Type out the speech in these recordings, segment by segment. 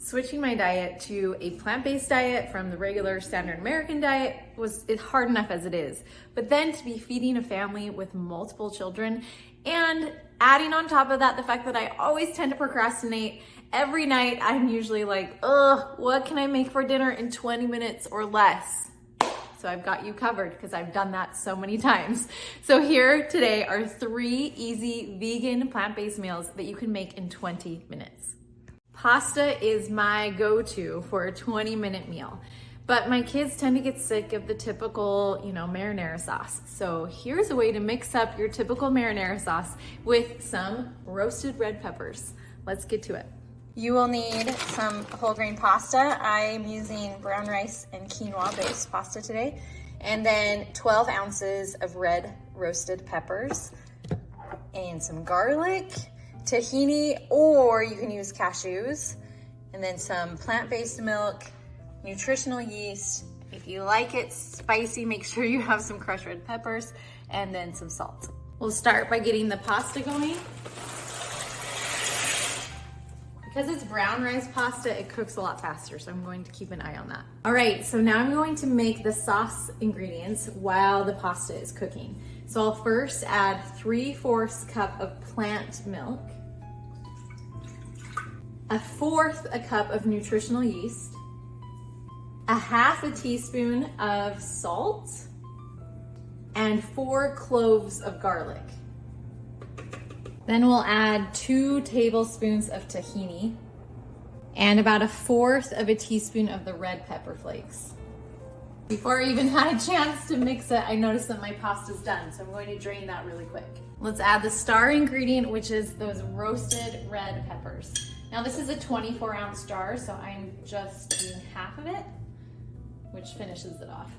Switching my diet to a plant-based diet from the regular standard American diet it's hard enough as it is. But then to be feeding a family with multiple children and adding on top of that the fact that I always tend to procrastinate. Every night I'm usually like, ugh, what can I make for dinner in 20 minutes or less? So I've got you covered because I've done that so many times. So here today are 3 easy vegan plant-based meals that you can make in 20 minutes. Pasta is my go-to for a 20-minute meal, but my kids tend to get sick of the typical, marinara sauce. So here's a way to mix up your typical marinara sauce with some roasted red peppers. Let's get to it. You will need some whole grain pasta. I'm using brown rice and quinoa based pasta today. And then 12 ounces of red roasted peppers and some garlic, tahini, or you can use cashews, and then some plant-based milk, nutritional yeast. If you like it spicy, make sure you have some crushed red peppers, and then some salt. We'll start by getting the pasta going. Because it's brown rice pasta, it cooks a lot faster, so I'm going to keep an eye on that. All right, so now I'm going to make the sauce ingredients while the pasta is cooking. So I'll first add 3/4 cup of plant milk, 1/4 cup of nutritional yeast, 1/2 teaspoon of salt, and 4 cloves of garlic. Then we'll add 2 tablespoons of tahini and about 1/4 teaspoon of the red pepper flakes. Before I even had a chance to mix it, I noticed that my pasta's done, so I'm going to drain that really quick. Let's add the star ingredient, which is those roasted red peppers. Now this is a 24-ounce jar, so I'm just doing half of it, which finishes it off.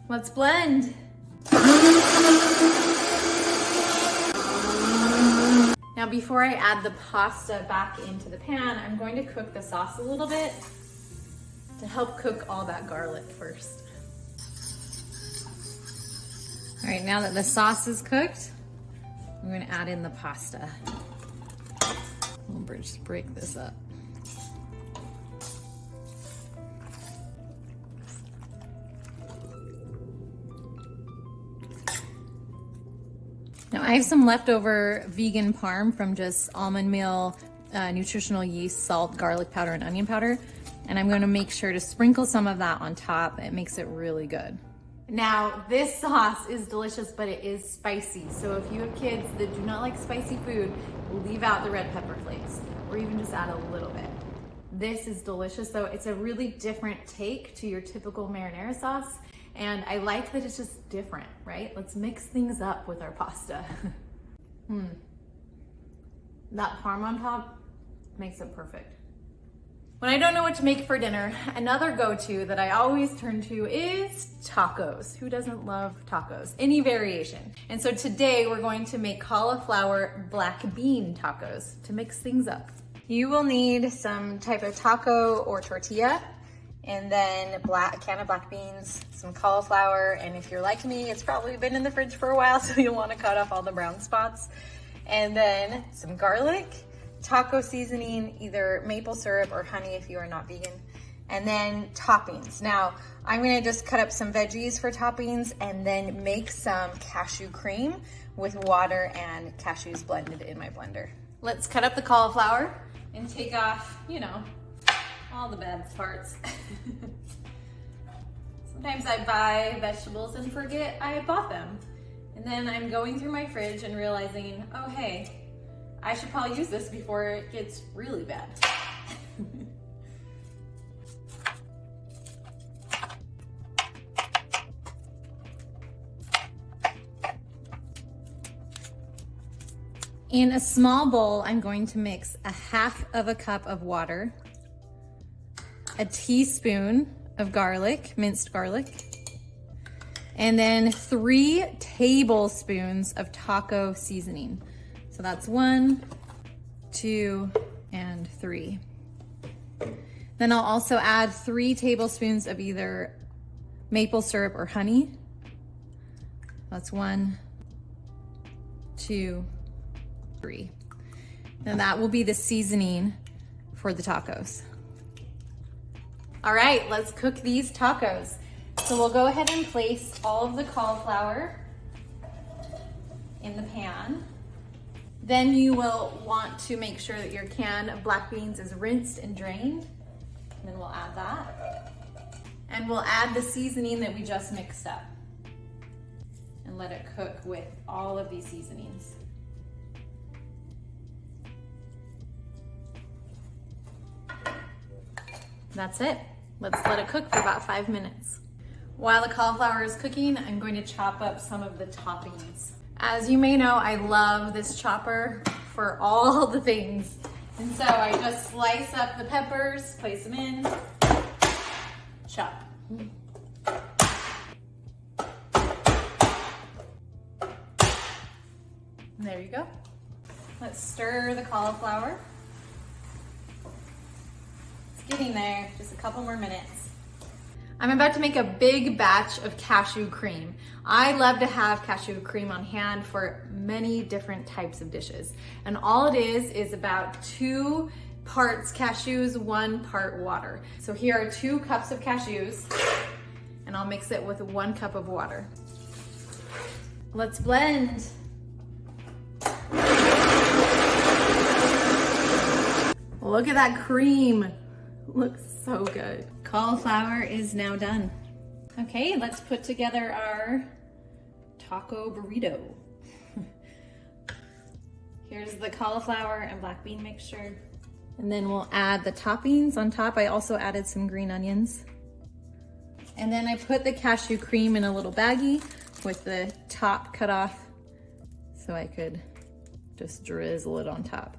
Let's blend. Now before I add the pasta back into the pan, I'm going to cook the sauce a little bit to help cook all that garlic first. All right, now that the sauce is cooked, I'm going to add in the pasta. We'll just break this up. Now I have some leftover vegan parm from just almond meal, nutritional yeast, salt, garlic powder, and onion powder. And I'm gonna make sure to sprinkle some of that on top. It makes it really good. Now this sauce is delicious, but it is spicy. So if you have kids that do not like spicy food, leave out the red pepper flakes, or even just add a little bit. This is delicious though. It's a really different take to your typical marinara sauce. And I like that it's just different, right? Let's mix things up with our pasta. That parm on top makes it perfect. When I don't know what to make for dinner, another go-to that I always turn to is tacos. Who doesn't love tacos? Any variation. And so today we're going to make cauliflower black bean tacos to mix things up. You will need some type of taco or tortilla, and then a can of black beans, some cauliflower, and if you're like me, it's probably been in the fridge for a while, so you'll want to cut off all the brown spots. And then some garlic, taco seasoning, either maple syrup or honey if you are not vegan, and then toppings. Now, I'm gonna just cut up some veggies for toppings and then make some cashew cream with water and cashews blended in my blender. Let's cut up the cauliflower and take off, all the bad parts. Sometimes I buy vegetables and forget I bought them. And then I'm going through my fridge and realizing, oh hey, I should probably use this before it gets really bad. In a small bowl, I'm going to mix 1/2 cup of water, a teaspoon of garlic, minced garlic, and then 3 tablespoons of taco seasoning. So that's 1, 2, and 3. Then I'll also add 3 tablespoons of either maple syrup or honey. That's 1, 2, 3. And that will be the seasoning for the tacos. All right, let's cook these tacos. So we'll go ahead and place all of the cauliflower in the pan. Then you will want to make sure that your can of black beans is rinsed and drained. And then we'll add that. And we'll add the seasoning that we just mixed up. And let it cook with all of these seasonings. That's it. Let's let it cook for about 5 minutes. While the cauliflower is cooking, I'm going to chop up some of the toppings. As you may know, I love this chopper for all the things. And so I just slice up the peppers, place them in, chop. There you go. Let's stir the cauliflower. It's getting there, just a couple more minutes. I'm about to make a big batch of cashew cream. I love to have cashew cream on hand for many different types of dishes. And all it is about 2 parts cashews, 1 part water. So here are 2 cups of cashews, and I'll mix it with 1 cup of water. Let's blend. Look at that cream. Looks so good. Cauliflower is now done. Okay, let's put together our taco burrito. Here's the cauliflower and black bean mixture. And then we'll add the toppings on top. I also added some green onions. And then I put the cashew cream in a little baggie with the top cut off so I could just drizzle it on top.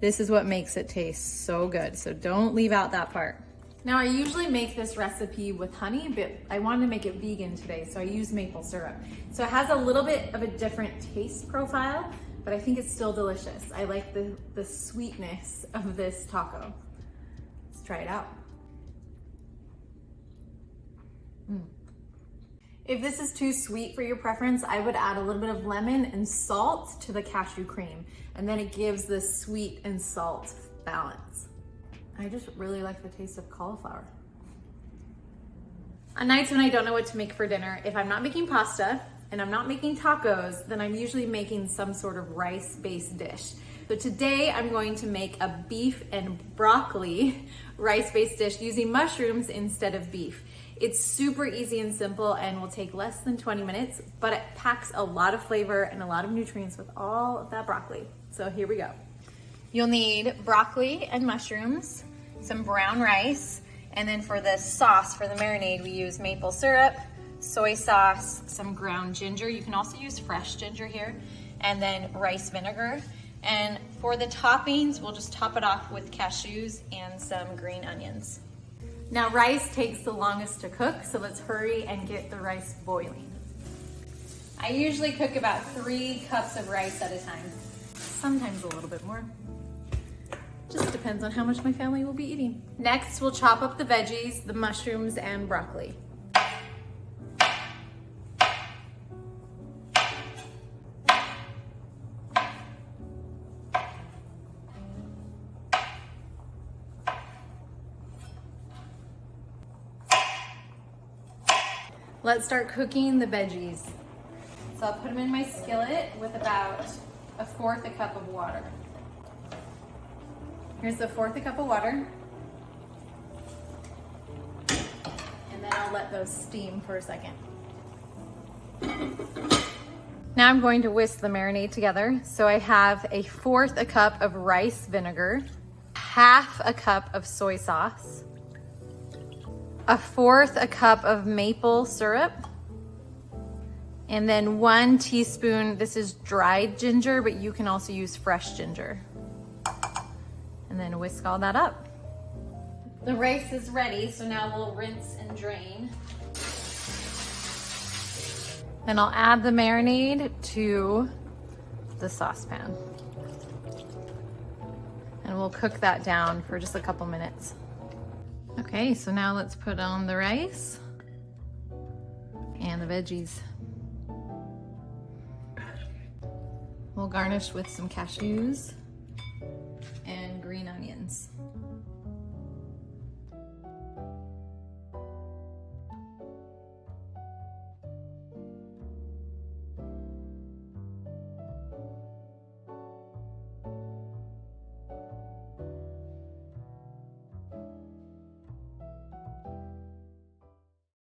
This is what makes it taste so good, so don't leave out that part. Now I usually make this recipe with honey, but I wanted to make it vegan today, so I use maple syrup. So it has a little bit of a different taste profile, but I think it's still delicious. I like the sweetness of this taco. Let's try it out. If this is too sweet for your preference, I would add a little bit of lemon and salt to the cashew cream, and then it gives this sweet and salt balance. I just really like the taste of cauliflower. On nights when I don't know what to make for dinner, if I'm not making pasta and I'm not making tacos, then I'm usually making some sort of rice-based dish. So today I'm going to make a beef and broccoli rice-based dish using mushrooms instead of beef. It's super easy and simple and will take less than 20 minutes, but it packs a lot of flavor and a lot of nutrients with all of that broccoli. So here we go. You'll need broccoli and mushrooms, some brown rice, and then for the sauce, for the marinade, we use maple syrup, soy sauce, some ground ginger. You can also use fresh ginger here, and then rice vinegar. And for the toppings, we'll just top it off with cashews and some green onions. Now rice takes the longest to cook, so let's hurry and get the rice boiling. I usually cook about 3 cups of rice at a time, sometimes a little bit more. Just depends on how much my family will be eating. Next, we'll chop up the veggies, the mushrooms, and broccoli. Let's start cooking the veggies. So I'll put them in my skillet with about 1/4 cup of water. Here's the 1/4 cup of water. And then I'll let those steam for a second. Now I'm going to whisk the marinade together. So I have 1/4 cup of rice vinegar, 1/2 cup of soy sauce, 1/4 cup of maple syrup, and then 1 teaspoon, this is dried ginger, but you can also use fresh ginger. And then whisk all that up. The rice is ready, so now we'll rinse and drain. Then I'll add the marinade to the saucepan. And we'll cook that down for just a couple minutes. Okay, so now let's put on the rice and the veggies. We'll garnish with some cashews.